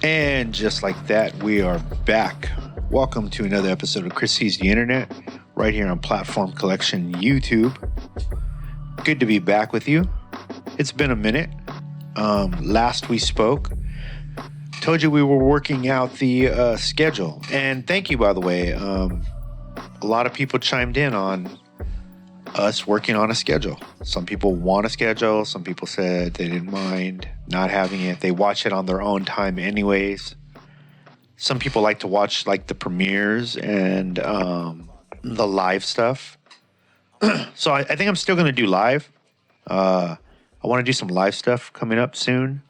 And just like that, we are back. Welcome to another episode of Chris Sees the Internet, right here on PlatformCollection YouTube. Good to be back with you. It's been a minute. Last we spoke, told you we were working out the schedule. And thank you, by the way. A lot of people chimed in on us working on a schedule. Some people want a schedule. Some people said they didn't mind not having it. They watch it on their own time anyways. Some people like to watch like the premieres and the live stuff. So I think I'm still going to do live. I want to do some live stuff coming up soon.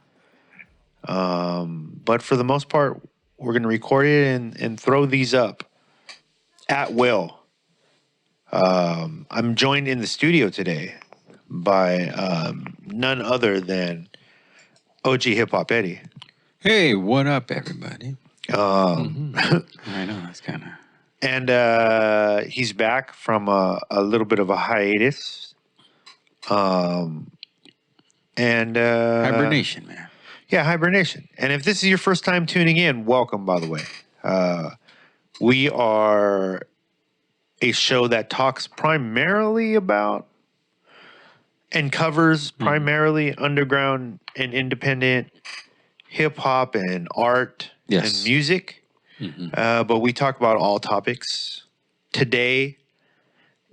But for the most part, we're going to record it and throw these up at will. I'm joined in the studio today by none other than OG Hip Hop Eddie. Hey, what up, everybody? I know, that's kind of... And he's back from a little bit of a hiatus. hibernation, man. Yeah, hibernation. And if this is your first time tuning in, welcome, by the way. We are a show that talks primarily about and covers primarily underground and independent hip-hop and art and music. But we talk about all topics. Today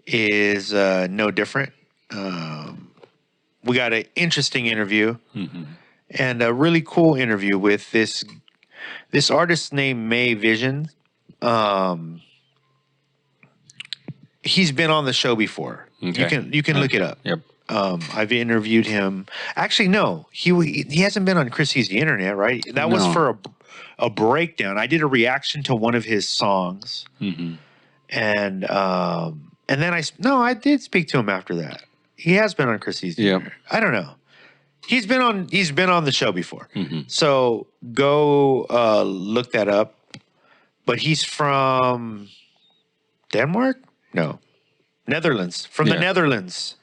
is no different. We got an interesting interview and a really cool interview with this artist named Mayvision. He's been on the show before. Okay. You can look it up. Yep. I've interviewed him. Actually, no, he hasn't been on Chris Sees the Internet, right? That was for a breakdown. I did a reaction to one of his songs, and then I did speak to him after that. He has been on Chris Sees the Internet. I don't know. He's been on the show before. So go look that up. But he's from Denmark? No. Netherlands. From the Netherlands.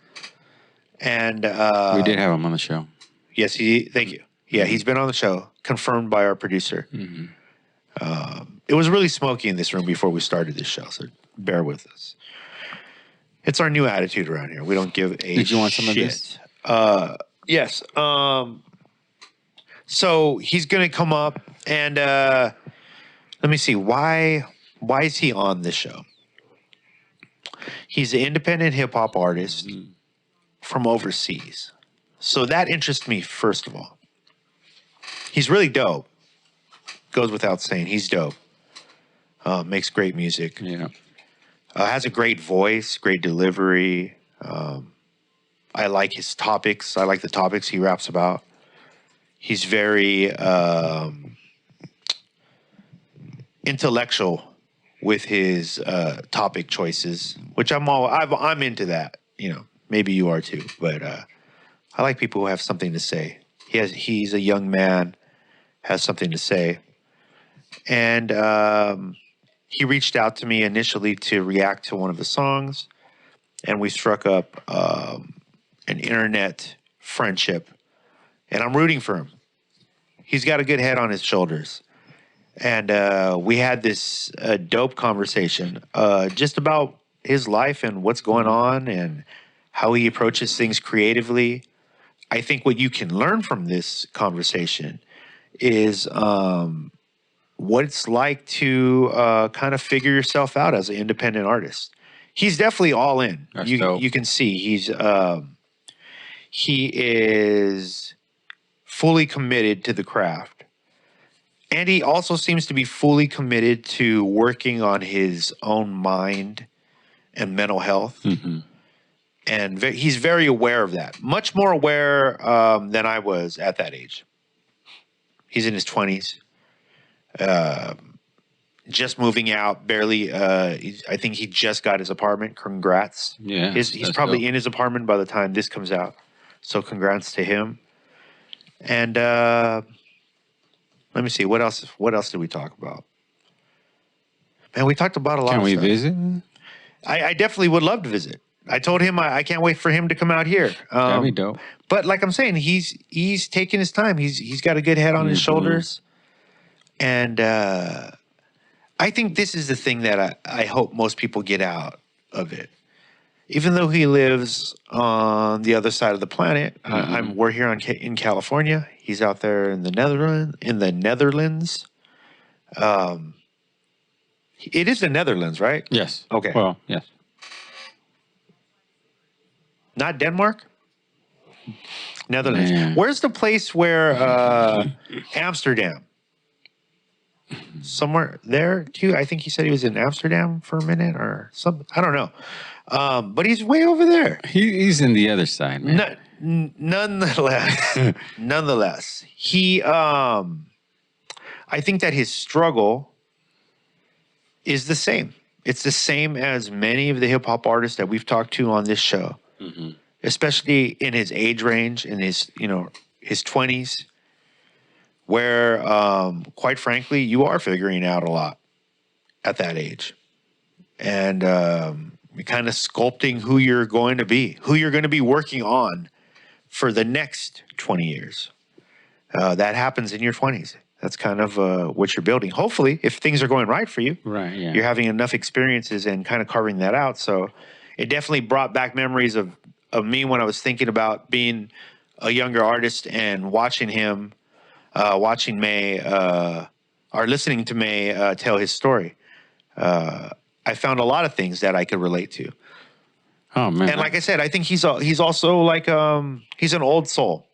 And we did have him on the show. Yes, thank you. Yeah, he's been on the show, confirmed by our producer. It was really smoky in this room before we started this show, so bear with us. It's our new attitude around here. We don't give a shit. Did you want some of this? Yes. So he's going to come up and let me see. Why is he on this show? He's an independent hip-hop artist from overseas. So that interests me, first of all. He's really dope. Goes without saying. He's dope. Makes great music. Yeah. Has a great voice, great delivery. I like his topics. I like the topics he raps about. He's very intellectual with his topic choices, which I'm into that. You know, maybe you are too, but I like people who have something to say. He's a young man, has something to say, and he reached out to me initially to react to one of the songs, and we struck up an internet friendship, and I'm rooting for him. He's got a good head on his shoulders. And we had this dope conversation just about his life and what's going on and how he approaches things creatively. I think what you can learn from this conversation is what it's like to kind of figure yourself out as an independent artist. He's definitely all in. You can see he is fully committed to the craft. And he also seems to be fully committed to working on his own mind and mental health. And he's very aware of that. Much more aware than I was at that age. He's in his 20s. Just moving out, barely. I think he just got his apartment. Congrats. Yeah. He's probably in his apartment by the time this comes out. So congrats to him. And let me see. What else did we talk about? Man, we talked about a lot of stuff. Can we visit? I definitely would love to visit. I told him I can't wait for him to come out here. That'd be dope. But like I'm saying, he's taking his time. He's got a good head on his shoulders. And I think this is the thing that I hope most people get out of it. Even though he lives on the other side of the planet, we're here in California. He's out there in the Netherlands. It is the Netherlands, right? Yes. Okay. Well, yes. Not Denmark? Netherlands. Man. Where's the place where Amsterdam? Somewhere there too. I think he said he was in Amsterdam for a minute or something. I don't know. But he's way over there. He's in the other side, man. Nonetheless, he. I think that his struggle is the same. It's the same as many of the hip hop artists that we've talked to on this show, especially in his age range, in his his 20s, where quite frankly, you are figuring out a lot at that age, and you're kind of sculpting who you're going to be, who you're going to be working on for the next 20 years. That happens in your 20s. That's kind of what you're building. Hopefully, if things are going right for you, right? Yeah. You're having enough experiences and kind of carving that out. So it definitely brought back memories of me when I was thinking about being a younger artist and watching him, watching May, or listening to May tell his story. I found a lot of things that I could relate to. Oh man! And like I said, I think he's also like he's an old soul,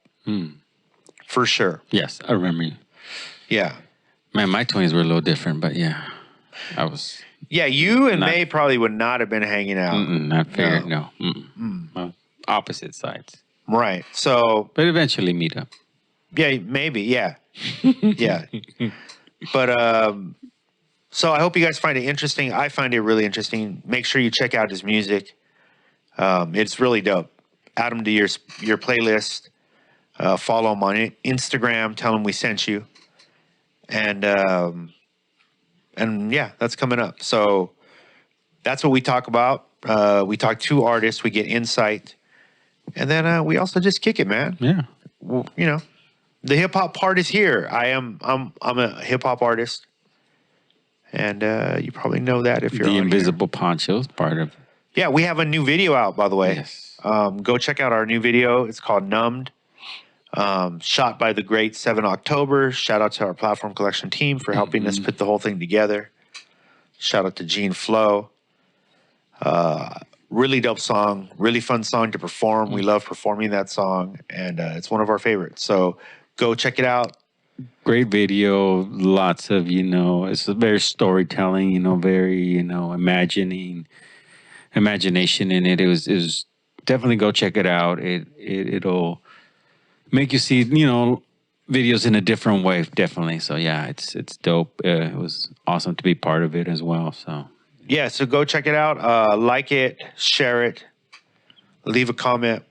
for sure. Yes, I remember you. Yeah. Man, my 20s were a little different, but yeah, I was. Yeah, you and May probably would not have been hanging out. Not fair, no. Well, opposite sides. Right. So. But eventually meet up. Yeah, maybe. Yeah. Yeah. But so I hope you guys find it interesting. I find it really interesting. Make sure you check out his music. It's really dope. Add him to your playlist. Follow him on Instagram. Tell him we sent you. And yeah, that's coming up. So that's what we talk about. We talk to artists. We get insight, and then we also just kick it, man. Yeah. Well, the hip hop part is here. I'm a hip hop artist, and you probably know that if you're the on invisible here. ponchos part of. Yeah, we have a new video out, by the way. Yes. Go check out our new video. It's called Numbed. Shot by the great 7 October. Shout out to our Platform Collection team for helping us put the whole thing together. Shout out to Gene Flo. Really dope song, really fun song to perform. We love performing that song, and it's one of our favorites. So go check it out. Great video, lots of, it's a very storytelling, very, imagination in it. It was definitely go check it out. It'll make you see, videos in a different way, definitely. So yeah, it's dope. It was awesome to be part of it as well. So yeah, so go check it out. Like it, share it, leave a comment,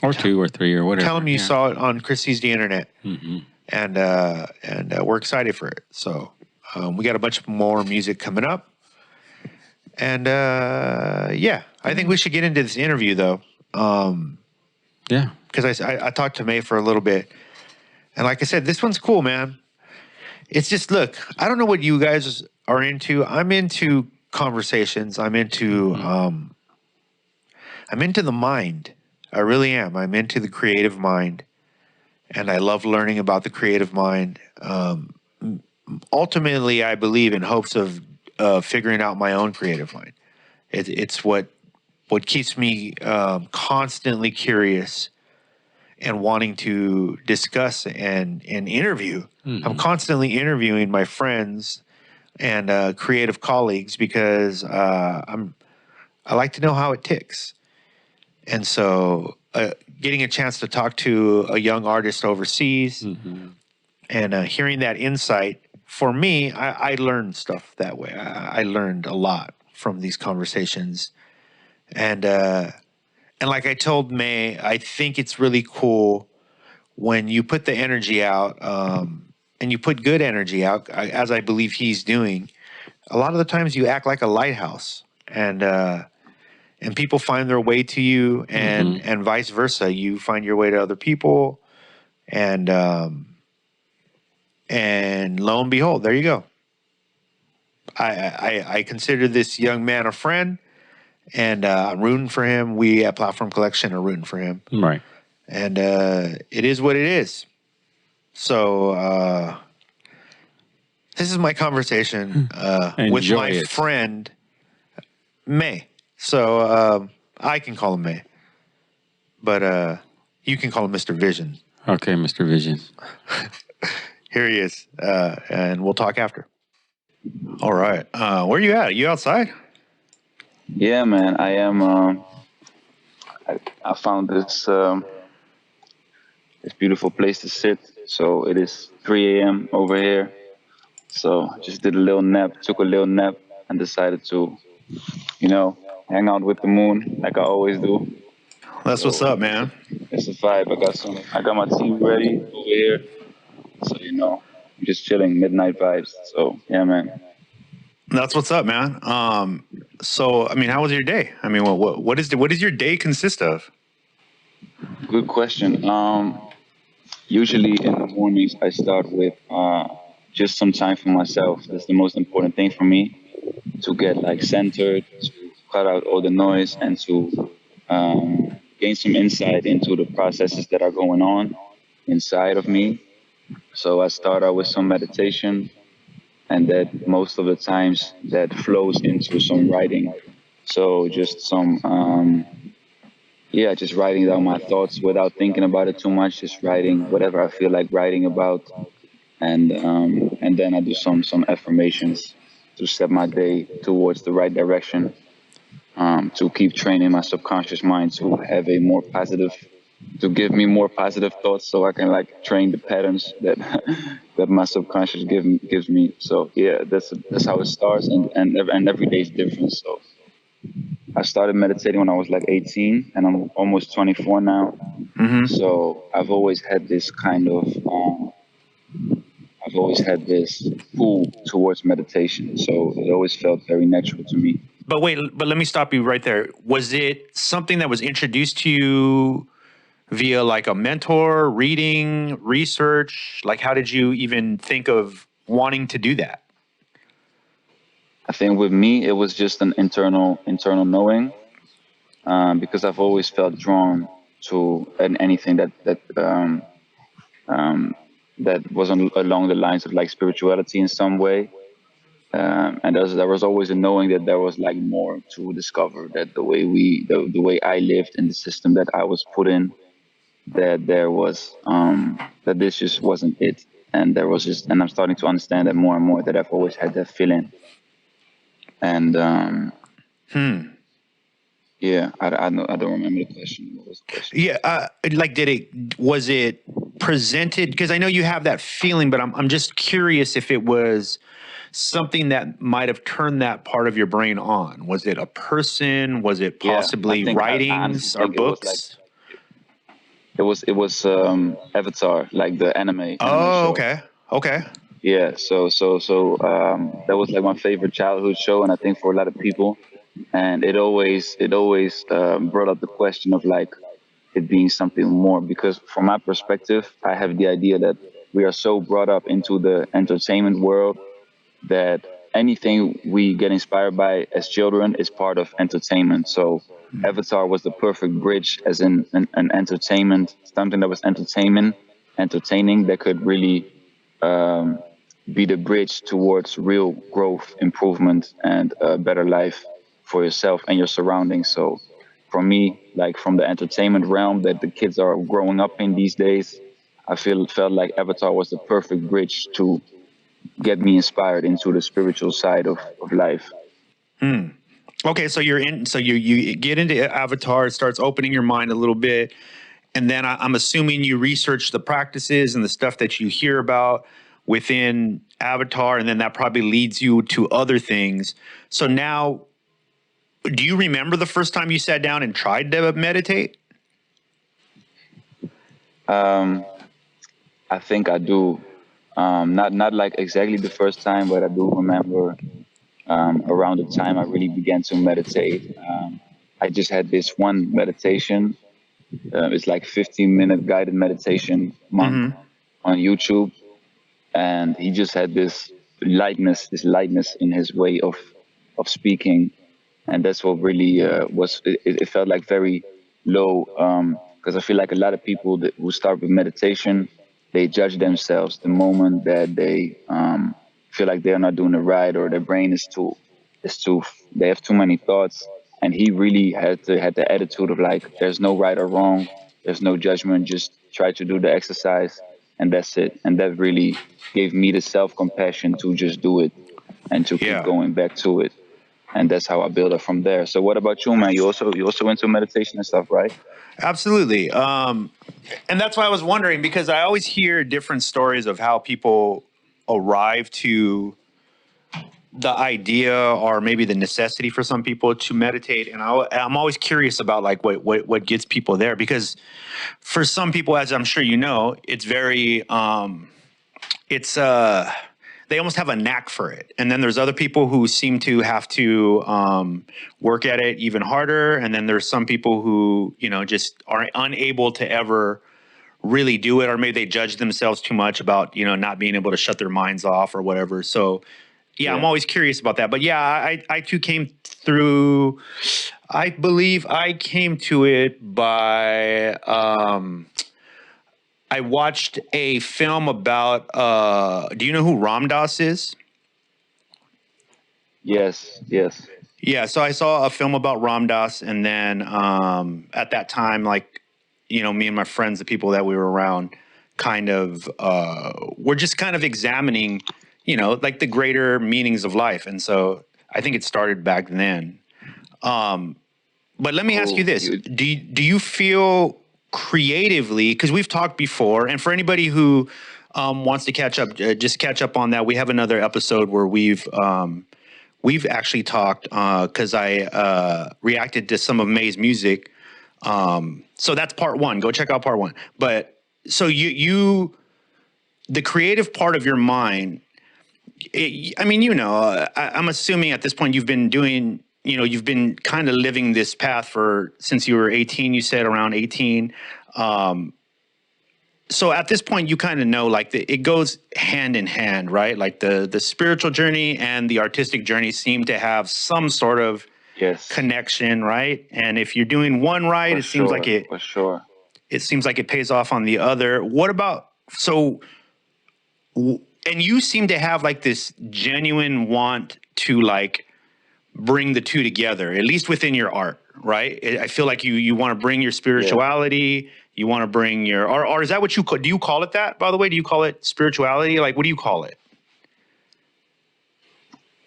or 2 or 3 or whatever. Tell them you saw it on Chris Sees the Internet, and we're excited for it. So we got a bunch more music coming up, and yeah, I think we should get into this interview though. Yeah. Because I talked to May for a little bit. And like I said, this one's cool, man. It's just, look, I don't know what you guys are into. I'm into conversations. I'm into the mind. I really am. I'm into the creative mind. And I love learning about the creative mind. Ultimately, I believe in hopes of figuring out my own creative mind. It's what keeps me constantly curious and wanting to discuss and interview. I'm constantly interviewing my friends and creative colleagues because I like to know how it ticks. And so getting a chance to talk to a young artist overseas and hearing that insight, for me, I learned stuff that way. I learned a lot from these conversations. And like I told May, I think it's really cool when you put the energy out and you put good energy out, as I believe he's doing. A lot of the times you act like a lighthouse, and people find their way to you, and vice versa. You find your way to other people, and And lo and behold, there you go. I consider this young man a friend, and I'm rooting for him. We at Platform Collection are rooting for him. Right. And it is what it is. So this is my conversation with Enjoy my it. friend May. So I can call him May, but you can call him Mr. Vision. Okay, Mr. Vision. Here he is, and we'll talk after. All right. Where are you at? Are you outside? Yeah, man, I am. I found this beautiful place to sit. So it is 3 a.m. over here. So I just did a little nap, took a little nap, and decided to, hang out with the moon like I always do. That's what's So up, man. it's a vibe. I got my tea ready over here. So I'm just chilling, midnight vibes. So yeah, man. That's what's up, man. So I mean, how was your day? I mean, what does your day consist of? Good question. Usually in the mornings, I start with just some time for myself. That's the most important thing for me, to get like centered, to cut out all the noise, and to gain some insight into the processes that are going on inside of me. So I start out with some meditation, and that most of the times that flows into some writing. So just just writing down my thoughts without thinking about it too much. Just writing whatever I feel like writing about, and then I do some affirmations to set my day towards the right direction. To keep training my subconscious mind to have a more positive, to give me more positive thoughts, so I can like train the patterns that that my subconscious gives me. So yeah, that's how it starts, and every day is different. So I started meditating when I was like 18, and I'm almost 24 now. So I've always had this I've always had this pull towards meditation. So it always felt very natural to me. But wait, but let me stop you right there. Was it something that was introduced to you via like a mentor, reading, research? Like, how did you even think of wanting to do that? I think with me, it was just an internal knowing, because I've always felt drawn to anything that was along the lines of like spirituality in some way. And there was always a knowing that there was like more to discover, that the way I lived in the system that I was put in, that there was that this just wasn't it, and and I'm starting to understand that more and more, that I've always had that feeling. And yeah, I don't remember the question. What was the question? Yeah, like, was it presented? Because I know you have that feeling, but I'm just curious if it was something that might have turned that part of your brain on. Was it a person? Was it Yeah, possibly I honestly writings or think it was like books? Avatar, like the anime Oh, show. okay, okay. Yeah, that was like my favorite childhood show, and I think for a lot of people, and it always brought up the question of like it being something more, because from my perspective, I have the idea that we are so brought up into the entertainment world that anything we get inspired by as children is part of entertainment. So Avatar was the perfect bridge, as in an entertainment, something that was entertaining, that could really be the bridge towards real growth, improvement, and a better life for yourself and your surroundings. So for me, like from the entertainment realm that the kids are growing up in these days, felt like Avatar was the perfect bridge to get me inspired into the spiritual side of life. Okay, so you get into Avatar, it starts opening your mind a little bit, and then I'm assuming you research the practices and the stuff that you hear about within Avatar, and then that probably leads you to other things. So now, do you remember the first time you sat down and tried to meditate? Um, I think I do. Not like exactly the first time, but I do remember around the time I really began to meditate. I just had this one meditation. It's like 15-minute guided meditation monk on YouTube. and he just had this lightness in his way of speaking, and that's what really it felt like very low, because I feel like a lot of people that who start with meditation, they judge themselves the moment that they feel like they're not doing it right, or their brain is too they have too many thoughts. And he really had the attitude of like, there's no right or wrong, there's no judgment, just try to do the exercise, and that's it. And that really gave me the self-compassion to just do it and to keep Yeah. going back to it. And that's how I build up from there. So what about you, man? You also into meditation and stuff, right? Absolutely. And that's why I was wondering, because I always hear different stories of how people arrive to the idea or maybe the necessity for some people to meditate. And I'm always curious about like what gets people there, because for some people, as I'm sure you know, it's very, it's, they almost have a knack for it. And then there's other people who seem to have to work at it even harder. And then there's some people who, just are unable to ever really do it, or maybe they judge themselves too much about, not being able to shut their minds off or whatever. So yeah, I'm Yeah. always curious about that. But yeah, I too came through, I believe I came to it by, I watched a film about, do you know who Ram Dass is? Yes. Yes. Yeah, so I saw a film about Ram Dass, and then at that time, like, me and my friends, the people that we were around, kind of were just kind of examining, like the greater meanings of life. And so I think it started back then. But let me ask you Cool. this. Do you feel creatively, because we've talked before, and for anybody who wants to catch up, just catch up on that. We have another episode where we've actually talked, because I reacted to some of May's music. So that's part one. Go check out part one. But so the creative part of your mind, I mean, I'm assuming at this point you've been doing, you've been kind of living this path since you were 18, you said around 18. So at this point, you kind of know, like, it goes hand in hand, right? Like the spiritual journey and the artistic journey seem to have some sort of Yes. connection, right? And if you're doing one right, For sure. For sure. it seems like it pays off on the other. What about, and you seem to have like this genuine want to like bring the two together, at least within your art, right? I feel like you want to bring your Yeah. spirituality, you want to bring your, or is that what do you call it that, by the way? Do you call it spirituality? Like, what do you call it?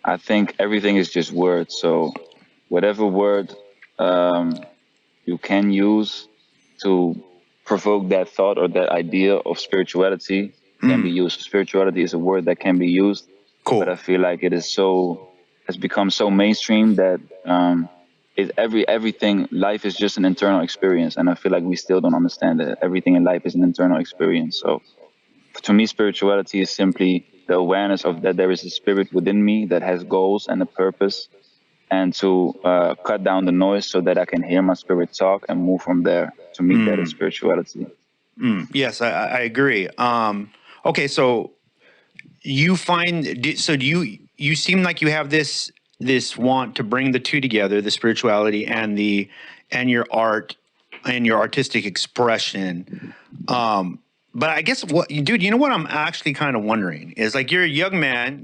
I think everything is just words. So whatever word um, you can use to provoke that thought or that idea of spirituality can be used. Spirituality is a word that can be used, but Cool. I feel like it has become so mainstream that everything. Life is just an internal experience, and I feel like we still don't understand that everything in life is an internal experience. So to me, spirituality is simply the awareness of that there is a spirit within me that has goals and a purpose, and to cut down the noise so that I can hear my spirit talk and move from there. To me, that is spirituality. Yes, I agree. Okay, so do you seem like you have this want to bring the two together, the spirituality and your art and your artistic expression. But I guess dude, you know what I'm actually kind of wondering is, like, you're a young man,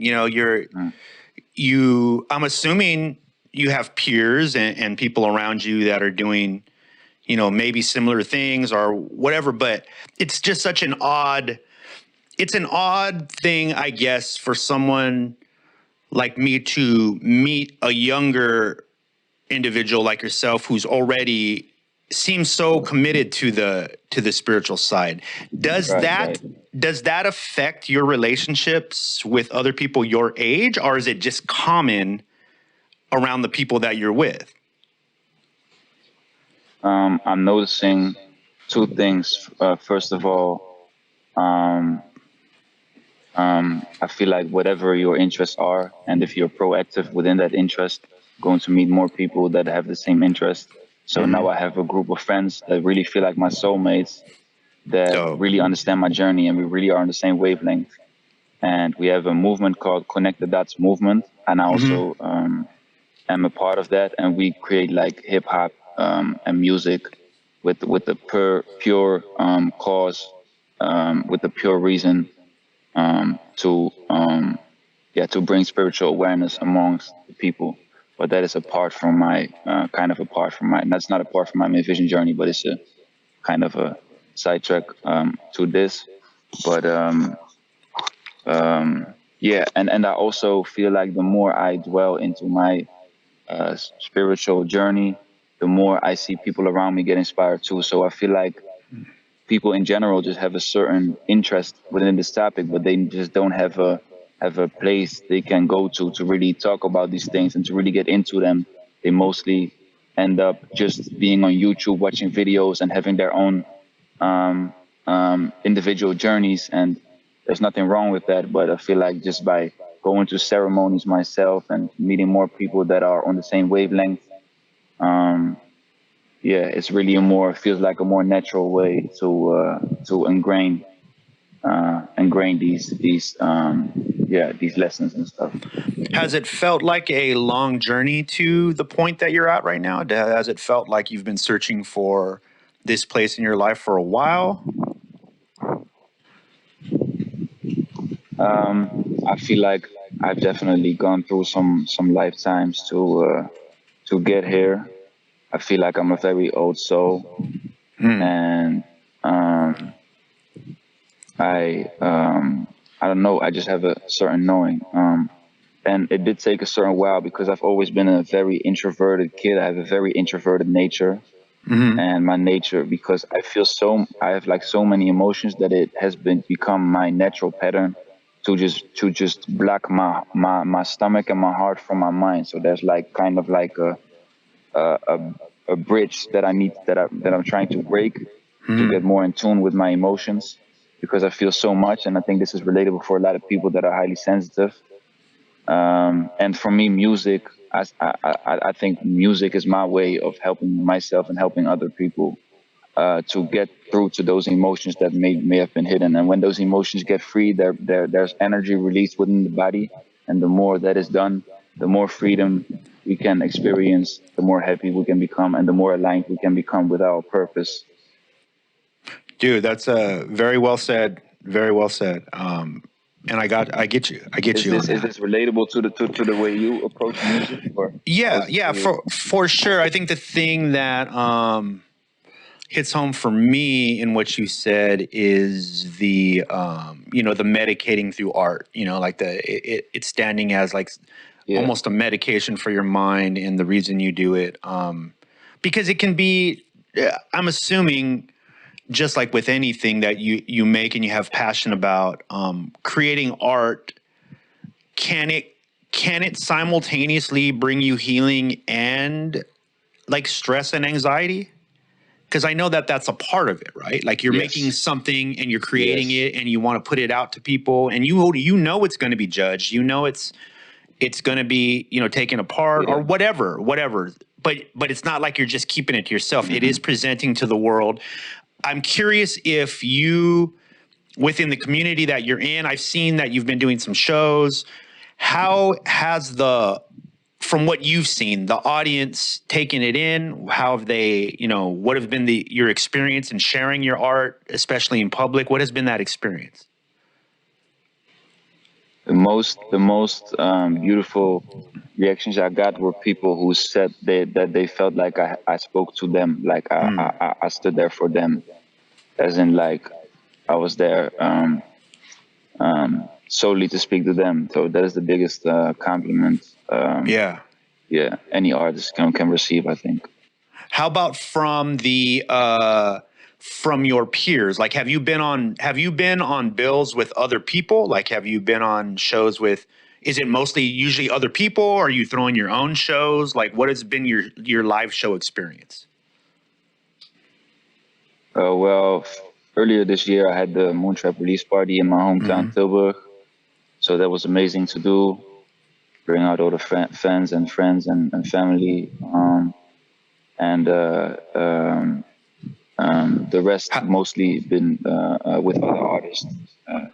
I'm assuming you have peers and people around you that are doing, maybe similar things or whatever, but it's just it's an odd thing, I guess, for someone like me to meet a younger individual like yourself who's already seems so committed to the spiritual side. Does Right, that right. does that affect your relationships with other people your age, or is it just common around the people that you're with? I'm noticing two things. First of all, um, I feel like whatever your interests are, and if you're proactive within that interest, going to meet more people that have the same interest. So now I have a group of friends that really feel like my soulmates, that Dope. really understand my journey, and we really are on the same wavelength. and we have a movement called Connect the Dots Movement, and I also am a part of that. And we create like hip hop and music with the pure cause, with the pure reason to to bring spiritual awareness amongst the people. But that is apart from my apart from my, that's not apart from my Mayvision journey, but it's a kind of a sidetrack to this. But and I also feel like the more I dwell into my spiritual journey, the more I see people around me get inspired too. So I feel like people in general just have a certain interest within this topic, but they just don't have a place they can go to really talk about these things and to really get into them. They mostly end up just being on YouTube, watching videos, and having their own individual journeys. And there's nothing wrong with that. But I feel like just by going to ceremonies myself and meeting more people that are on the same wavelength, it's really feels like a more natural way to ingrain these lessons and stuff. Has it felt like a long journey to the point that you're at right now? Has it felt like you've been searching for this place in your life for a while? I feel like I've definitely gone through some lifetimes to get here. I feel like I'm a very old soul, and I don't know. I just have a certain knowing. And it did take a certain while because I've always been a very introverted kid. I have a very introverted nature, and my nature, because I have like so many emotions that it has become my natural pattern to just block my stomach and my heart from my mind. So there's like kind of like a bridge that I'm trying to break to get more in tune with my emotions, because I feel so much, and I think this is relatable for a lot of people that are highly sensitive. And for me, music, I think music is my way of helping myself and helping other people to get through to those emotions that may have been hidden. And when those emotions get free, there's energy released within the body, and the more that is done, the more freedom we can experience, the more happy we can become, and the more aligned we can become with our purpose. Dude, that's very well said. Very well said. And I get you. Is this relatable to the way you approach music? Or yeah, for sure. I think the thing that hits home for me in what you said is the the medicating through art. Like it's standing as like almost a medication for your mind, and the reason you do it, because it can be. I'm assuming, just like with anything that you make and you have passion about, creating art, can it simultaneously bring you healing and like stress and anxiety? Because I know that that's a part of it, right? Like you're making something and you're creating it and you want to put it out to people, and you know it's going to be judged. You know it's going to be taken apart or whatever. But it's not like you're just keeping it to yourself. It is presenting to the world. I'm curious if you, within the community that you're in, I've seen that you've been doing some shows. How has from what you've seen, the audience taken it in? How have they, what have been your experience in sharing your art, especially in public? What has been that experience? The most beautiful reactions I got were people who said that they felt like I spoke to them, like I stood there for them, as in like I was there solely to speak to them. So that is the biggest compliment. Any artist can receive, I think. How about from from your peers? Like, have you been on bills with other people? Like, have you been on shows with? Is it mostly usually other people? Or are you throwing your own shows? Like, what has been your live show experience? Well, earlier this year I had the Moontrap release party in my hometown, Tilburg. So that was amazing to do. Bring out all the fans and friends and family. The rest Ha- mostly been with other artists.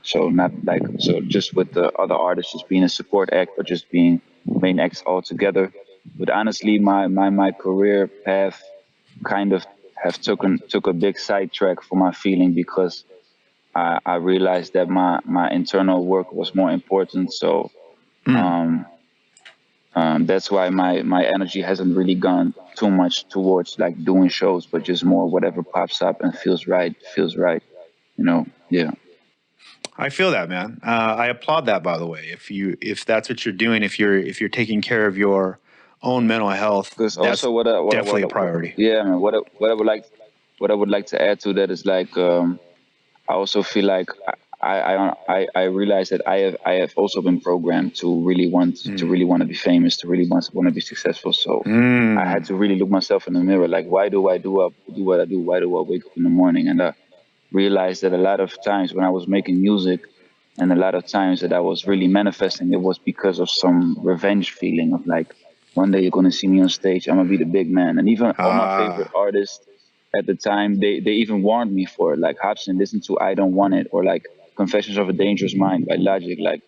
So not like so just with the other artists, just being a support act or just being main acts all together. But honestly, my career path kind of have took a big sidetrack for my feeling because I realized that my internal work was more important. So um, that's why my energy hasn't really gone too much towards like doing shows, but just more whatever pops up and feels right. Yeah. I feel that, man. I applaud that, by the way. If that's what you're doing, if you're taking care of your own mental health, Because that's also definitely a priority. yeah, man, what I would like to add to that is like I also feel like I realize that I have also been programmed to really want to be famous, to really want to be successful. So I had Mm. to really look myself in the mirror, like why do what I do? Why do I wake up in the morning? And realized that a lot of times when I was making music, and a lot of times that I was really manifesting, it was because of some revenge feeling of like, one day you're gonna see me on stage, I'm gonna be the big man. And even all my favorite Ah. artists at the time, they even warned me for it, like Hobson, listen to I Don't Want It, or like Confessions of a Dangerous Mind by Logic. Like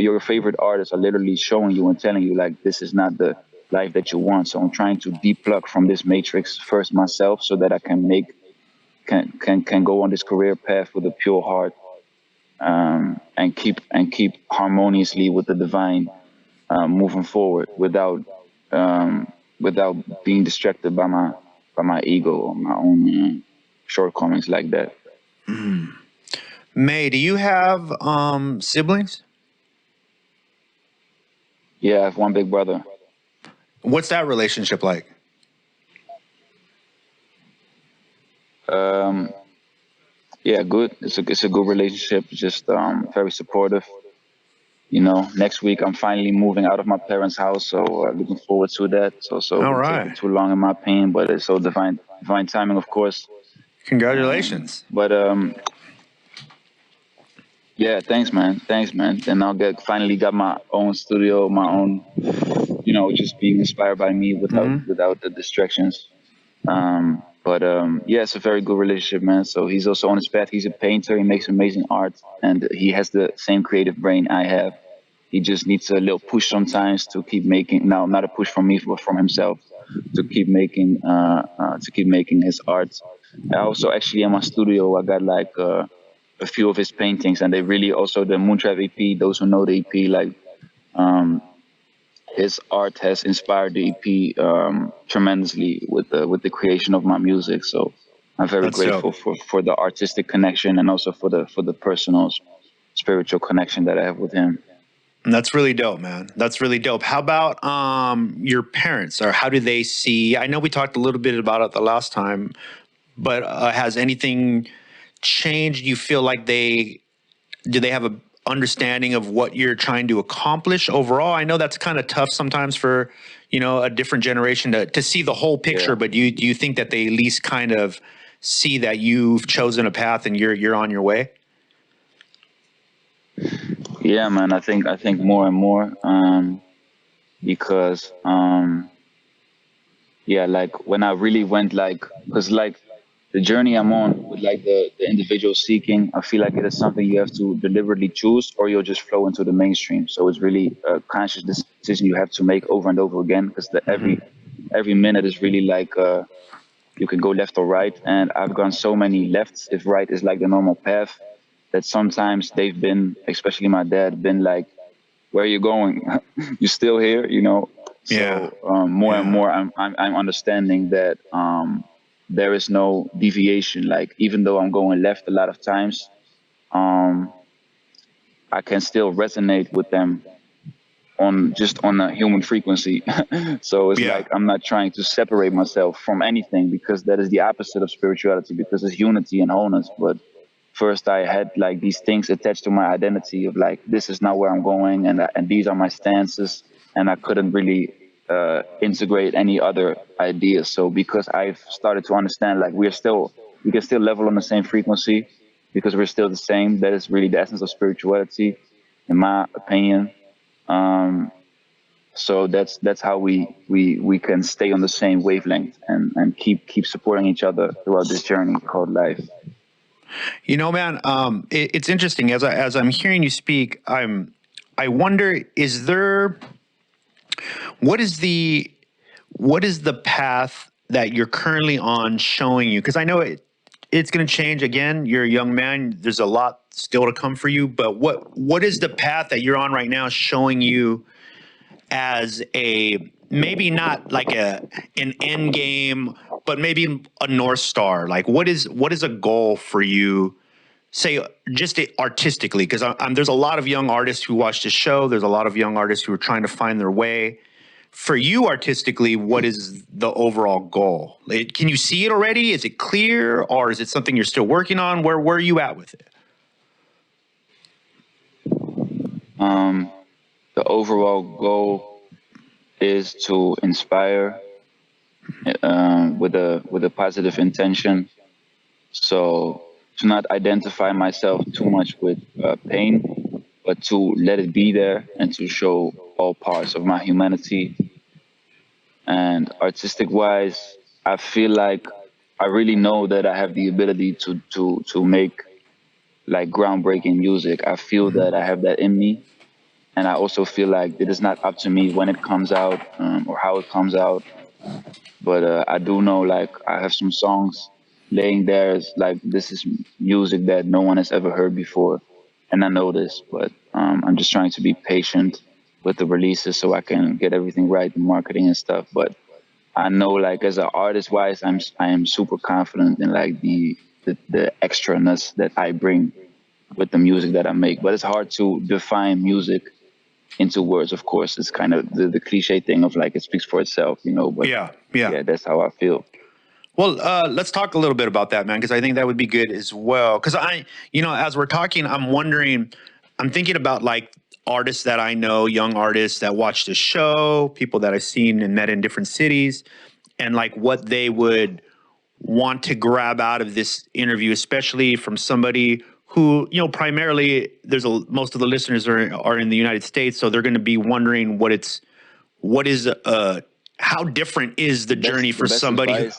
your favorite artists are literally showing you and telling you like this is not the life that you want. So I'm trying to deplug from this matrix first myself so that I can can go on this career path with a pure heart, and keep harmoniously with the divine, moving forward without being distracted by my ego or my own shortcomings like that. May, do you have siblings? Yeah, I have one big brother. What's that relationship like? Um, yeah, good. It's a good relationship. Just very supportive. Next week I'm finally moving out of my parents' house, so looking forward to that. So All been taking right. too long in my opinion, but it's so divine timing, of course. Congratulations. But yeah, thanks, man. Then I'll get finally got my own studio, my own, just being inspired by me without the distractions. But yeah, it's a very good relationship, man. So he's also on his path. He's a painter. He makes amazing art, and he has the same creative brain I have. He just needs a little push sometimes to keep making. Now, not a push from me, but from himself to keep making his art. I also actually in my studio, I got like a few of his paintings, and they really also the Moontrap EP. Those who know the EP, like um, his art has inspired the EP tremendously with the creation of my music. So I'm very That's dope. grateful for the artistic connection and also for the personal spiritual connection that I have with him. That's really dope, man. That's really dope. How about your parents, or how do they see? I know we talked a little bit about it the last time, but has anything changed? You feel like do they have a understanding of what you're trying to accomplish overall? I know that's kind of tough sometimes for a different generation to see the whole picture, Yeah. but do you think that they at least kind of see that you've chosen a path and you're on your way? Yeah, man. I think more and more, because yeah, like when I really went like, because like the journey I'm on with like the individual seeking, I feel like it is something you have to deliberately choose, or you'll just flow into the mainstream. So it's really a conscious decision you have to make over and over again, because every minute is really like you can go left or right, and I've gone so many lefts if right is like the normal path, that sometimes they've been, especially my dad, been like, where are you going? You still here? Yeah, So more and yeah, more, I'm understanding that there is no deviation. Like even though I'm going left a lot of times, um, I can still resonate with them on a human frequency. So it's yeah. like I'm not trying to separate myself from anything, because that is the opposite of spirituality, because it's unity and wholeness. But first I had like these things attached to my identity of like, this is not where I'm going, and these are my stances, and I couldn't really integrate any other ideas. So because I've started to understand like we can still level on the same frequency, because we're still the same. That is really the essence of spirituality, in my opinion. um So that's how we can stay on the same wavelength and keep supporting each other throughout this journey called life. You know, man, it's interesting as I'm hearing you speak. I wonder, is there what is the path that you're currently on showing you? Because I know it's going to change again. You're a young man. There's a lot still to come for you. But what is the path that you're on right now showing you as a maybe not like an end game, but maybe a North Star? Like what is a goal for you? Say just artistically, because there's a lot of young artists who watch this show. There's a lot of young artists who are trying to find their way. For you artistically, what is the overall goal? Can you see it already? Is it clear, or is it something you're still working on? Where are you at with it? The overall goal is to inspire with a positive intention. So to not identify myself too much with pain, but to let it be there and to show all parts of my humanity. And artistic wise, I feel like I really know that I have the ability to make like groundbreaking music. I feel that I have that in me. And I also feel like it is not up to me when it comes out or how it comes out. But I do know like I have some songs laying there. It's like this is music that no one has ever heard before. And I know this, but I'm just trying to be patient with the releases so I can get everything right, the marketing and stuff. But I know like as an artist wise, I am super confident in like the extraness that I bring with the music that I make. But it's hard to define music into words, of course. It's kind of the cliche thing of like it speaks for itself, you know. But yeah, that's how I feel. Well, let's talk a little bit about that, man, because I think that would be good as well. Because as we're talking, I'm thinking about like artists that I know, young artists that watch the show, people that I've seen and met in different cities, and like what they would want to grab out of this interview, especially from somebody who, primarily most of the listeners are in the United States, so they're going to be wondering how different is the journey for somebody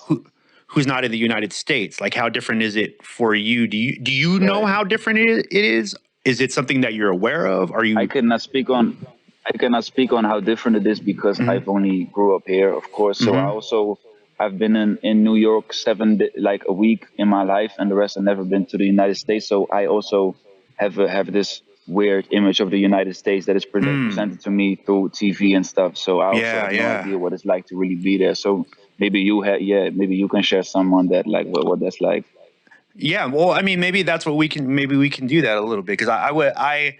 who's not in the United States? Like, how different is it for you? Do you know how different it is? Is it something that you're aware of? Are you? I cannot speak on how different it is because I've only grew up here, of course. So I've been in New York like a week in my life, and the rest I've never been to the United States. So I also have this weird image of the United States that is presented to me through TV and stuff. So I also have no idea what it's like to really be there. So maybe maybe you can share some on that, like what that's like. Yeah, well, I mean, maybe we can do that a little bit, because I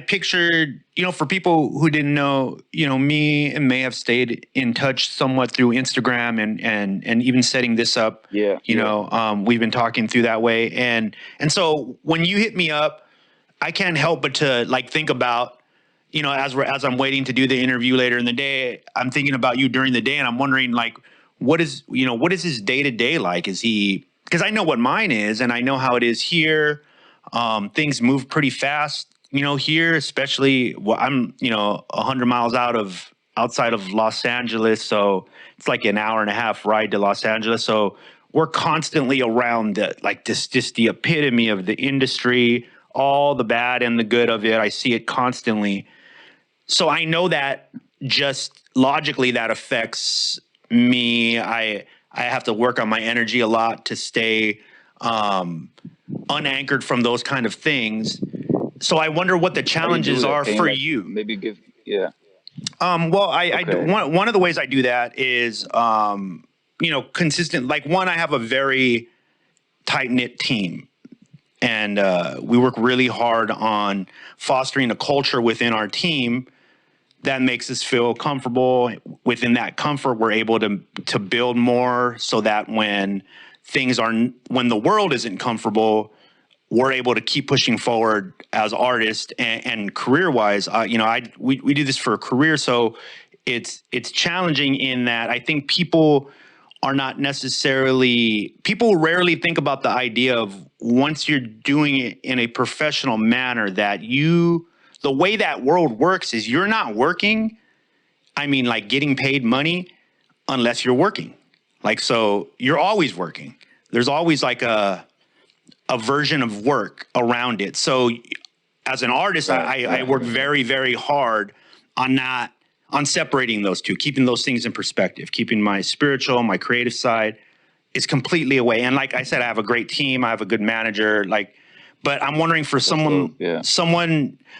pictured, for people who didn't know, me and May have stayed in touch somewhat through Instagram and even setting this up. We've been talking through that way, and so when you hit me up, I can't help but to like think about, as I'm waiting to do the interview later in the day, I'm thinking about you during the day, and I'm wondering like, what is his day to day like? Is he? Because I know what mine is, and I know how it is here. Things move pretty fast, here, especially I'm, 100 miles outside of Los Angeles. So it's like an hour and a half ride to Los Angeles. So we're constantly around just the epitome of the industry, all the bad and the good of it. I see it constantly. So I know that just logically that affects me. I have to work on my energy a lot to stay unanchored from those kind of things. So I wonder what the challenges are for you. Maybe Well, I do, one of the ways I do that is, consistent. Like one, I have a very tight knit team, and we work really hard on fostering a culture within our team that makes us feel comfortable. Within that comfort, we're able to build more, so that when the world isn't comfortable, we're able to keep pushing forward as artists and career wise. We do this for a career, so it's challenging in that I think people rarely think about the idea of, once you're doing it in a professional manner, that the way that world works is you're not working I mean, like getting paid money unless you're working. Like, so you're always working. There's always like a version of work around it. So as an artist, I work very, very hard on separating those two, keeping those things in perspective, keeping my spiritual, my creative side is completely away. And like I said, I have a great team. I have a good manager. Like, but I'm wondering for someone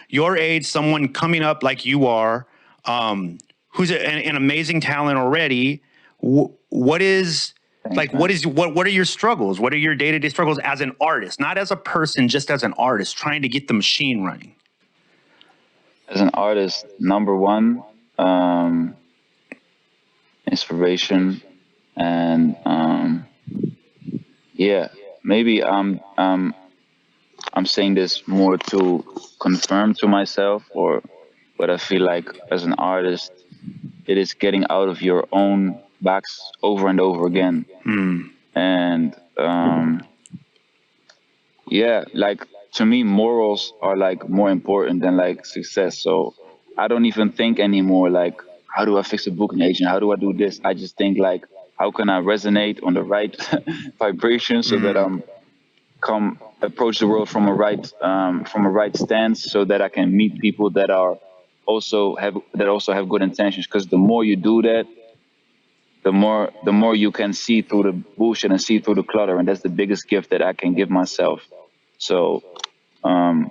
your age, someone coming up like you are, who's an amazing talent already. What are your struggles? What are your day-to-day struggles as an artist, not as a person, just as an artist trying to get the machine running? As an artist, number one, inspiration, and maybe I'm saying this more to confirm to myself, but I feel like as an artist, it is getting out of your own box over and over again. And like to me, morals are like more important than like success. So I don't even think anymore like, how do I fix a booking agent? How do I do this? I just think like, how can I resonate on the right vibration so that I'm approach the world from a right stance, so that I can meet people that also have good intentions. Because the more you do that, the more you can see through the bullshit and see through the clutter, and that's the biggest gift that I can give myself. So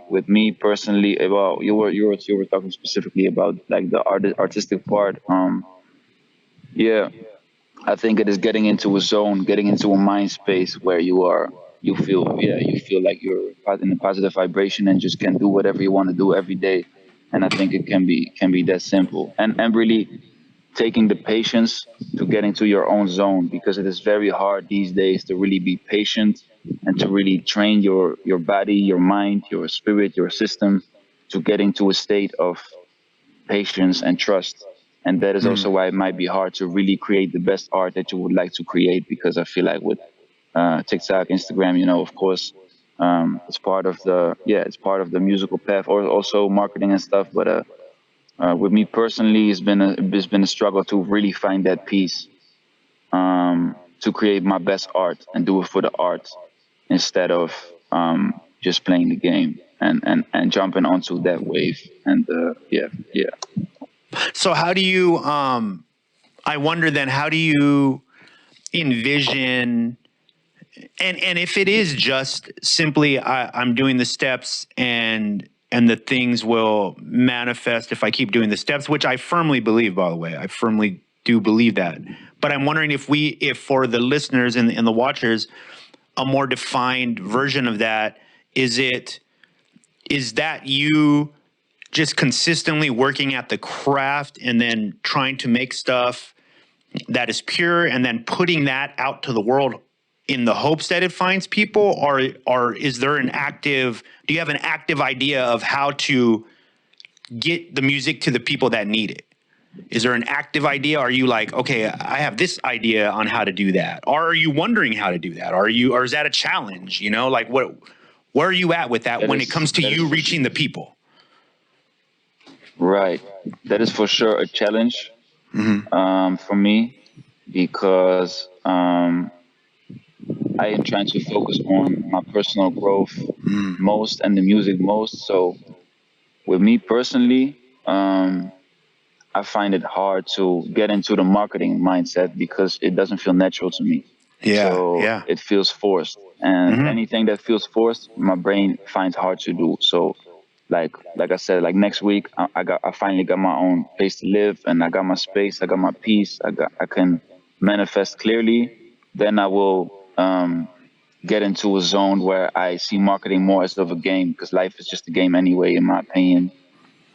with me personally, well, you were talking specifically about like the artistic part. I think it is getting into a zone, getting into a mind space where you feel like you're in a positive vibration and just can do whatever you want to do every day. And I think it can be that simple, and really taking the patience to get into your own zone, because it is very hard these days to really be patient and to really train your body, your mind, your spirit, your system to get into a state of patience and trust. And that is also why it might be hard to really create the best art that you would like to create, because I feel like with TikTok, Instagram, of course, it's part of the musical path, or also marketing and stuff. But with me personally, it's been a struggle to really find that peace, to create my best art and do it for the art instead of just playing the game and jumping onto that wave. And So how do you, I wonder then, how do you envision, and if it is just simply I'm doing the steps and the things will manifest if I keep doing the steps, which I firmly believe, by the way, I firmly do believe that. But I'm wondering if for the listeners and the watchers, a more defined version of that, is that you just consistently working at the craft and then trying to make stuff that is pure and then putting that out to the world in the hopes that it finds people? Or is there do you have an active idea of how to get the music to the people that need it? Is there an active idea? Are you like, okay, I have this idea on how to do that? Or are you wondering how to do that? Or is that a challenge? Like where are you at with that when it comes to you reaching the people? Right. That is for sure a challenge for me, because I am trying to focus on my personal growth most and the music most. So with me personally, I find it hard to get into the marketing mindset because it doesn't feel natural to me. So it feels forced. And anything that feels forced, my brain finds hard to do. So like I said, like next week, I finally got my own place to live, and I got my space, I got my peace, I can manifest clearly. Then I will get into a zone where I see marketing more as of a game, because life is just a game anyway, in my opinion.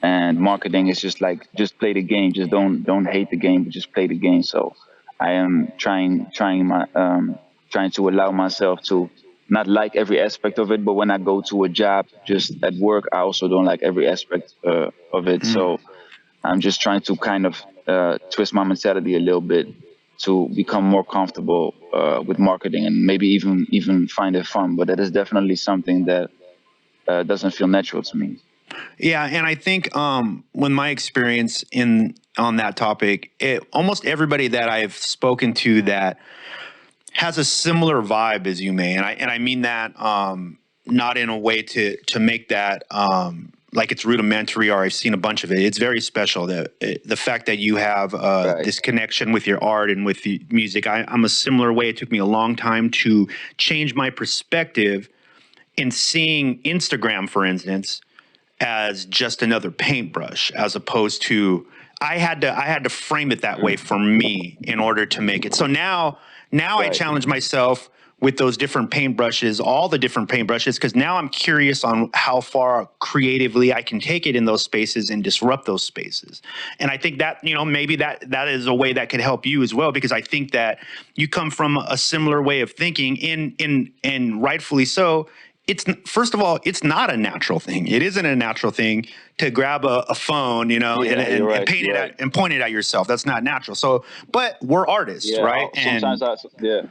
And marketing is just like, just play the game, just don't hate the game, but just play the game. So I am trying to allow myself to not like every aspect of it, but when I go to a job, just at work, I also don't like every aspect of it. So I'm just trying to kind of twist my mentality a little bit to become more comfortable with marketing, and maybe even find it fun. But that is definitely something that doesn't feel natural to me. Yeah, and I think when my experience in on that topic. Almost everybody that I've spoken to that has a similar vibe as you, May, and I mean that not in a way to make that like it's rudimentary or I've seen a bunch of it. It's very special. The fact that you have Right. this connection with your art and with the music. I'm a similar way. It took me a long time to change my perspective in seeing Instagram, for instance, as just another paintbrush, as opposed to I had to frame it that way for me in order to make it. So now I Right. challenge myself with those different paintbrushes, all the different paintbrushes, because now I'm curious on how far creatively I can take it in those spaces and disrupt those spaces. And I think that, maybe that is a way that could help you as well, because I think that you come from a similar way of thinking and rightfully so. It's first of all, it's not a natural thing. It isn't a natural thing to grab a phone, Yeah, and you're right. paint You're it right. at and point it at yourself. That's not natural. So, but we're artists, Yeah. right? Sometimes yeah.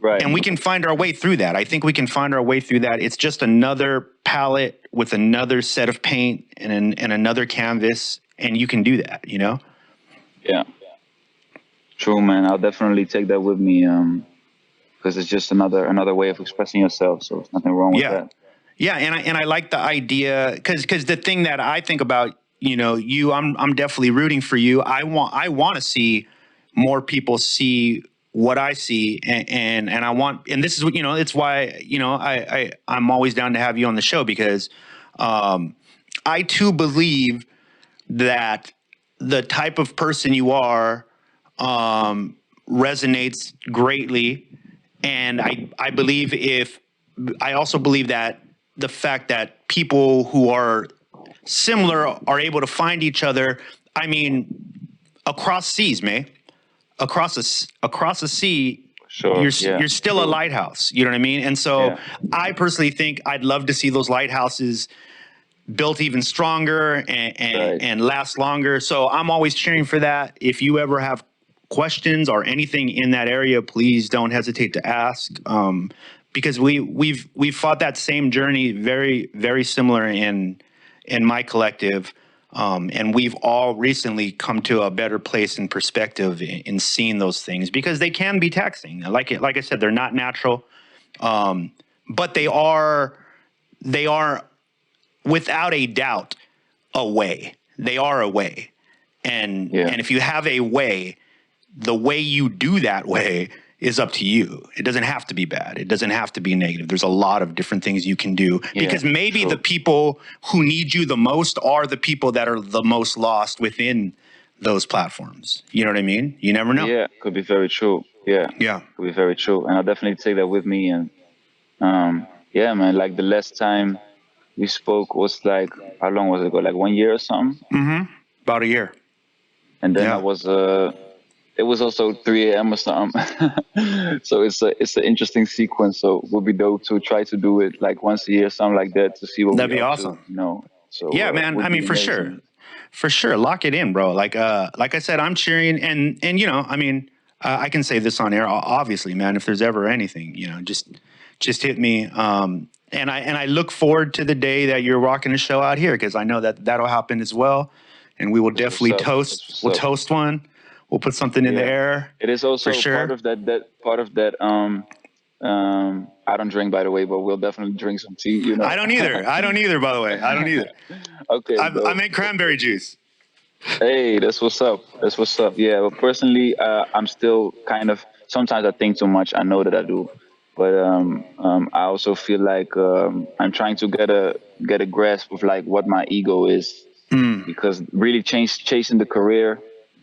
Right. And we can find our way through that. I think we can find our way through that. It's just another palette with another set of paint and another canvas, and you can do that. Yeah. True, man. I'll definitely take that with me. Because it's just another way of expressing yourself. So there's nothing wrong with Yeah. that. Yeah, and I like the idea because the thing that I think about, you, I'm definitely rooting for you. I want to see more people see what I see, and I want, and this is what it's why I'm always down to have you on the show because I too believe that the type of person you are resonates greatly, and I believe I also believe that the fact that people who are similar are able to find each other. I mean, across seas, May, across the sea, Sure. Yeah. you're still a True. lighthouse. You know what I mean? And so, Yeah. I personally think I'd love to see those lighthouses built even stronger Right. and last longer. So I'm always cheering for that. If you ever have questions or anything in that area, please don't hesitate to ask. Because we've fought that same journey, very very similar in my collective, and we've all recently come to a better place in perspective in seeing those things because they can be taxing. Like I said, they're not natural, but they are without a doubt a way. They are a way, Yeah. and if you have a way, the way you do that way is up to you. It doesn't have to be bad. It doesn't have to be negative. There's a lot of different things you can do Yeah, because maybe true. the people who need you the most are the people that are the most lost within those platforms. You know what I mean? You never know. Yeah. Could be very true. Yeah. Yeah. Could be very true. And I'll definitely take that with me. And yeah, man. Like the last time we spoke was like how long was it ago? Like 1 year or something. About a year. And then I Yeah. was it was also 3 a.m. or something. So it's an interesting sequence. So it would be dope to try to do it like once a year, something like that, to see what That'd we be up to. awesome. So Yeah, man. I would mean, be for sure. amazing. For sure. Lock it in, bro. Like I said, I'm cheering and I mean, I can say this on air, obviously, man, if there's ever anything, just hit me. And I look forward to the day that you're rocking a show out here because I know that that'll happen as well. And we will That's what's definitely up. toast. That's what's We'll up. toast one. We'll put something in the Yeah. air It is for also sure. part of that I don't drink, by the way, but we'll definitely drink some tea. I don't either. I don't either, by the way. I don't either. Okay, I dope. make cranberry juice. Hey, that's what's up. That's what's up. Yeah, but personally, I'm still kind of. Sometimes I think too much. I know that I do, but I also feel like I'm trying to get a grasp of like what my ego is, because really chasing the career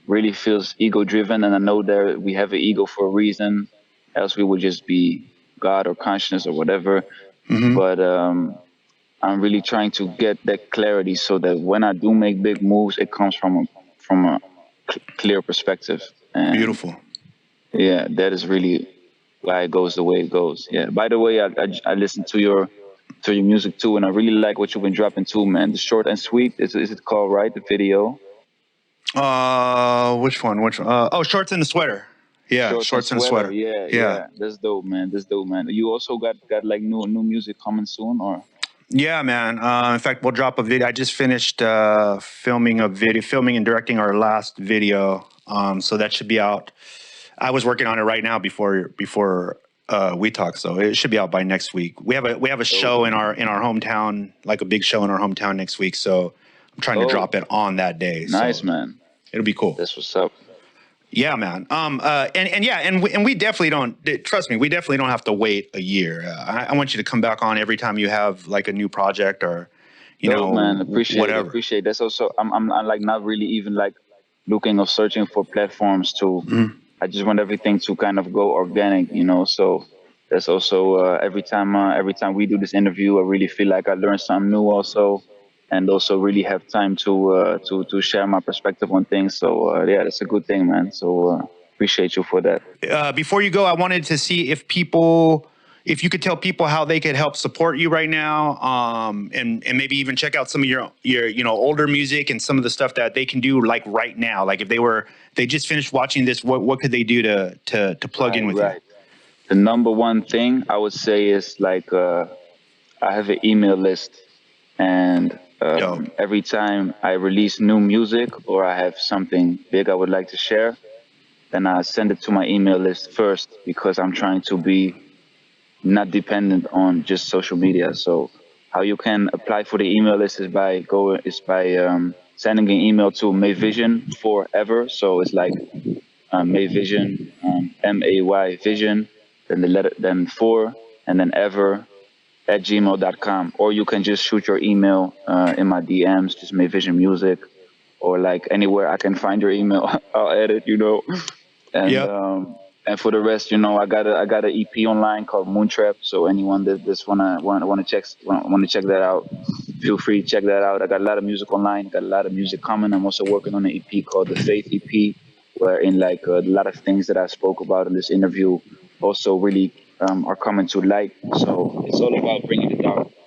really feels ego driven, and I know that we have an ego for a reason, else we would just be God or consciousness or whatever. But I'm really trying to get that clarity so that when I do make big moves, it comes from a clear perspective. And Beautiful. yeah, that is really why it goes the way it goes. Yeah. By the way, I listened to your music too, and I really like what you've been dropping too, man. The short and sweet is it called, right? The video. Which one? Which one? Oh, shorts and the sweater. Yeah, Shorts and shorts and a sweater. sweater. Yeah, Yeah. yeah. That's dope, man. That's dope, man. You also got like new music coming soon, or? Yeah, man. In fact, we'll drop a video. I just finished filming and directing our last video. So that should be out. I was working on it right now before we talk. So it should be out by next week. We have a show in our hometown, like a big show in our hometown next week. So I'm trying to drop it on that day. Nice, so man. It'll be cool. That's what's up. Yeah, man. And we definitely don't. Trust me, we definitely don't have to wait a year. I want you to come back on every time you have like a new project or, Man, appreciate whatever. it. Appreciate it. That's also I'm like not really even like looking or searching for platforms to. I just want everything to kind of go organic, So that's also every time we do this interview, I really feel like I learned something new also, and also really have time to share my perspective on things. So yeah, that's a good thing, man. So appreciate you for that. Before you go, I wanted to see if you could tell people how they could help support you right now, and maybe even check out some of your older music and some of the stuff that they can do like right now. Like if they just finished watching this, what could they do to plug in with you? The number one thing I would say is like I have an email list, and every time I release new music or I have something big I would like to share, then I send it to my email list first, because I'm trying to be not dependent on just social media. So how you can apply for the email list is by sending an email to Mayvision forever. So it's like Mayvision, MAY Vision, then the letter, then four, and then ever at gmail.com. Or you can just shoot your email in my DMs, just Mayvision Music, or like anywhere I can find your email, I'll edit, And for the rest, I got an EP online called Moontrap. So anyone that just wanna check that out, feel free to check that out. I got a lot of music online, got a lot of music coming. I'm also working on an EP called the Faith EP, wherein like a lot of things that I spoke about in this interview also really are coming to light. So it's all about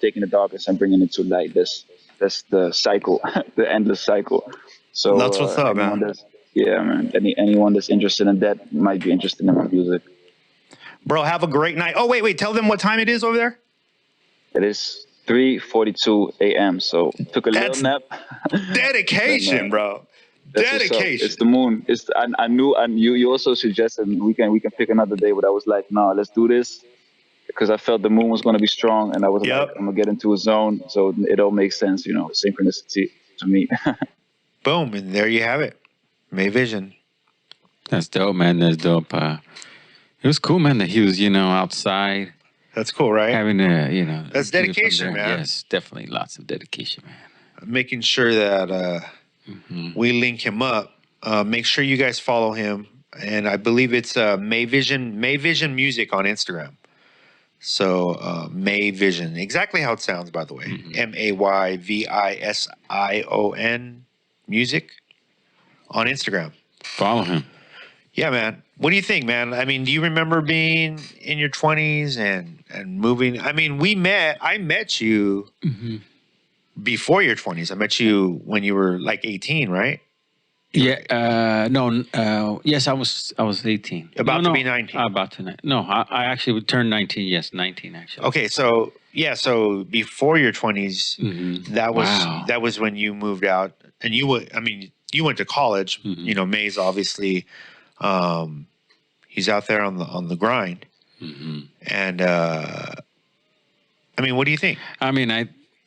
taking the darkness and bringing it to light. That's the cycle, the endless cycle. So That's what's up, anyone man. that's man, anyone that's interested in that might be interested in my music. Bro, have a great night. Oh, wait, tell them what time it is over there. It is 3:42 a.m. So took a little nap. Dedication, bro. Dedication. It's the moon. I knew, and you also suggested we can pick another day, but I was like, no, let's do this, because I felt the moon was going to be strong, and I was like, I'm gonna get into a zone, so it all makes sense, synchronicity to me. Boom, and there you have it. Mayvision. That's dope, man. That's dope. It was cool, man, that he was, outside. That's cool, right? Having a, that's dedication, man. Yes, definitely lots of dedication, man. Making sure that we link him up. Make sure you guys follow him, and I believe it's Mayvision Music on Instagram. So Mayvision, exactly how it sounds, by the way. Mayvision Music on Instagram. Follow him. Yeah, man. What do you think, man? I mean, do you remember being in your 20s and moving? I mean, I met you before your 20s. I met you when you were like 18, right? Yeah. No. Yes, I was 18. About to be 19. About to. No, I actually would turn 19. Yes, 19 actually. Okay, so yeah, so before your 20s, that was when you moved out, and you went to college. Maze obviously, he's out there on the grind, and what do you think?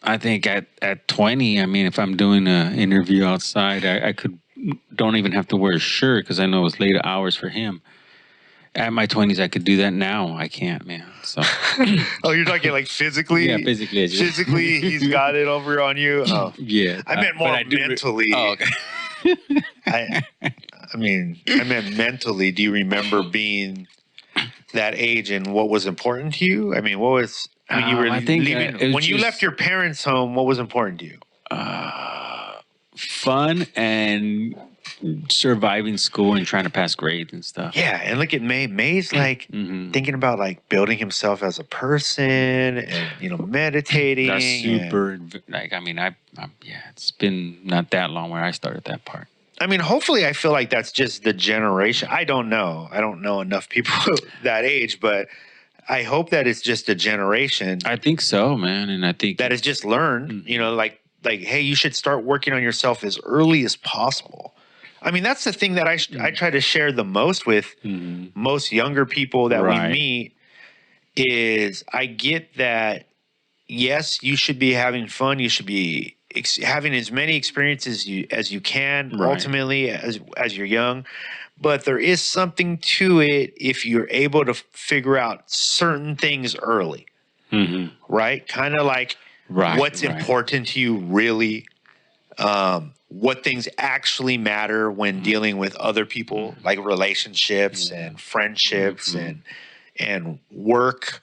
I think at 20, if I'm doing an interview outside, I don't even have to wear a shirt, because I know it's later hours for him. At my 20s, I could do that. Now I can't, man. So. Oh, you're talking like physically? Yeah, physically. Physically, he's got it over on you. Oh. Yeah. I meant more mentally. Okay. I meant mentally. Do you remember being that age and what was important to you? What was? You were leaving when you left your parents' home. What was important to you? Fun and surviving school and trying to pass grades and stuff. Yeah, and look at May. May's like thinking about like building himself as a person and meditating. That's super. It's been not that long where I started that part. Hopefully, I feel like that's just the generation. I don't know. I don't know enough people that age, but I hope that it's just a generation I think so, man. And I think that is just learned, you know, like, hey, you should start working on yourself as early as possible. I mean, that's the thing that I try to share the most with most younger people that we Right. meet is I get that, yes, you should be having fun. You should be having as many experiences as you can, Right. ultimately, as you're young. But there is something to it if you're able to figure out certain things early, right? Kind of like Right, what's right. important to you really, what things actually matter when dealing with other people, like relationships and friendships and work.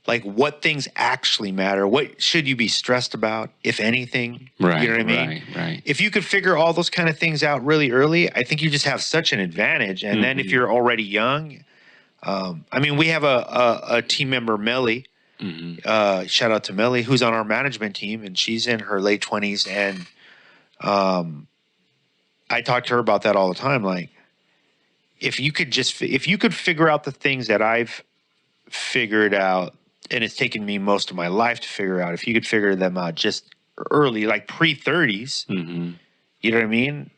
Like what things actually matter. What should you be stressed about, if anything? Right, You know what I mean? right. If you could figure all those kind of things out really early, I think you just have such an advantage. And then if you're already young, I mean, we have a team member, Melly. Shout out to Melly, who's on our management team, and she's in her late 20s. And I talk to her about that all the time. Like, if you could figure out the things that I've figured out, and it's taken me most of my life to figure out, if you could figure them out just early, like pre-30s, you know what I mean?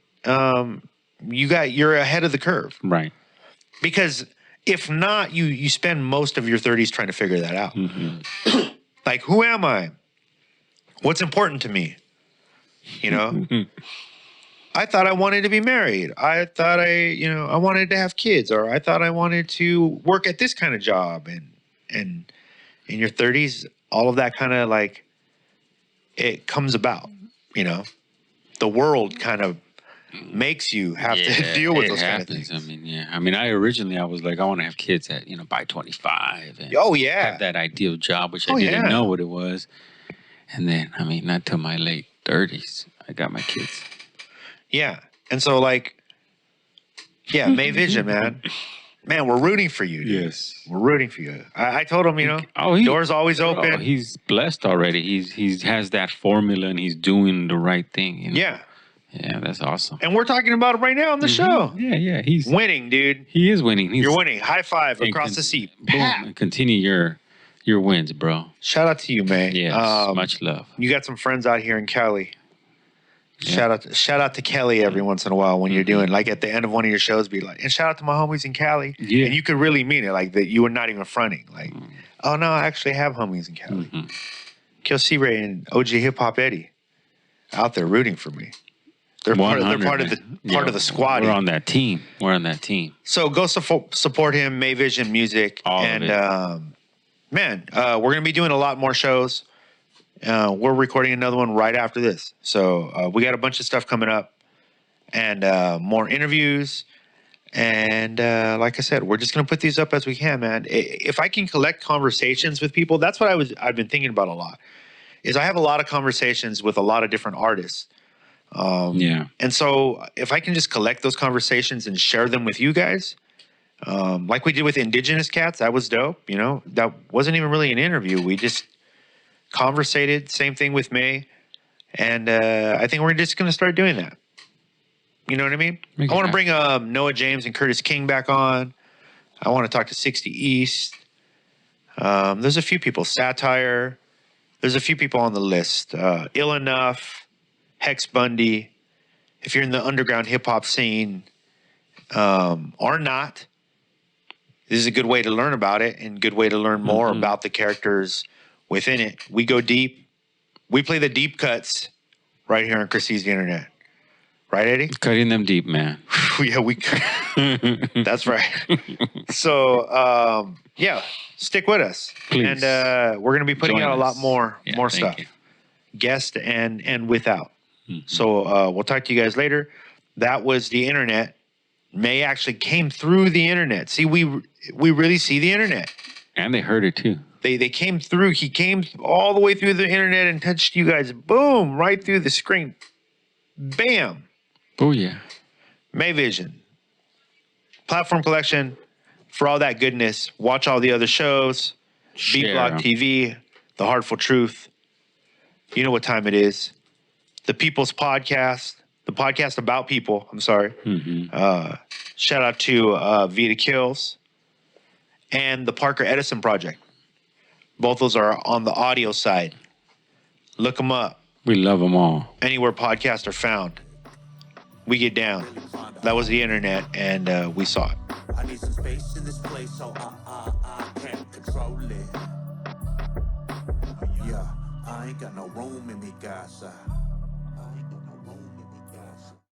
You're ahead of the curve. Right. Because if not, you spend most of your 30s trying to figure that out. Like, who am I? What's important to me? You know? I thought I wanted to be married. I thought I wanted to have kids, or I thought I wanted to work at this kind of job. And in your 30s, all of that kind of like, it comes about, you know? The world kind of makes you have to deal with those kind of things. I mean, I mean, I was like, I want to have kids at, by 25. And Oh, yeah. have that ideal job, which I didn't know what it was. And then, I mean, not till my late 30s, I got my kids. Yeah. And so, like, yeah, Mayvision, man. Man, we're rooting for you, dude. Yes. We're rooting for you. I told him, doors always open. Oh, he's blessed already. He has that formula, and he's doing the right thing. Yeah. Yeah, that's awesome. And we're talking about it right now on the show. Yeah. He's winning, dude. He is winning. You're winning. High five across the seat. Boom. And continue your wins, bro. Shout out to you, man. Yes, much love. You got some friends out here in Cali. Yeah. Shout out to Kelly every once in a while when you're doing, like, at the end of one of your shows, be like, and shout out to my homies in Cali. Yeah. And you could really mean it, like, that you were not even fronting. Like, oh no, I actually have homies in Cali. KILLcRey and OG Hip Hop Eddie out there rooting for me. They're part of the squad. We're on that team. So go support him, Mayvision Music. Man, we're gonna be doing a lot more shows. We're recording another one right after this. So we got a bunch of stuff coming up, and more interviews. And like I said, we're just gonna put these up as we can, man. If I can collect conversations with people, that's what I've been thinking about a lot. Is I have a lot of conversations with a lot of different artists. And so if I can just collect those conversations and share them with you guys, like we did with Indigenous Cats, that was dope. That wasn't even really an interview. We just conversated. Same thing with May. And I think we're just going to start doing that. You know what I mean? I want to bring Noah James and Curtis King back on. I want to talk to 60 East. There's a few people. Satire. There's a few people on the list. Ill Enough. Hex Bundy. If you're in the underground hip-hop scene or not, this is a good way to learn about it and good way to learn more about the characters within it. We go deep. We play the deep cuts right here on Chrissy's the Internet. Right, Eddie? Cutting them deep, man. Yeah, that's right. So, yeah, stick with us. Please. And we're going to be putting out a lot more stuff. You. Guest and without. So we'll talk to you guys later. That was the Internet. May actually came through the Internet. See, we really see the Internet. And they heard it too. They came through. He came all the way through the Internet and touched you guys. Boom, right through the screen. Bam. Oh, yeah. Mayvision. PlatformCollection. For all that goodness. Watch all the other shows. B-Block TV. The Heartful Truth. You know what time it is. The People's Podcast. The podcast about people. I'm sorry. Shout out to Vita Kills. And the Parker Edison Project. Both those are on the audio side. Look them up. We love them all. Anywhere podcasts are found. We get down. That was the internet, and we saw it. I need some space in this place, so I can't control it. Yeah, I ain't got no room in me, guys.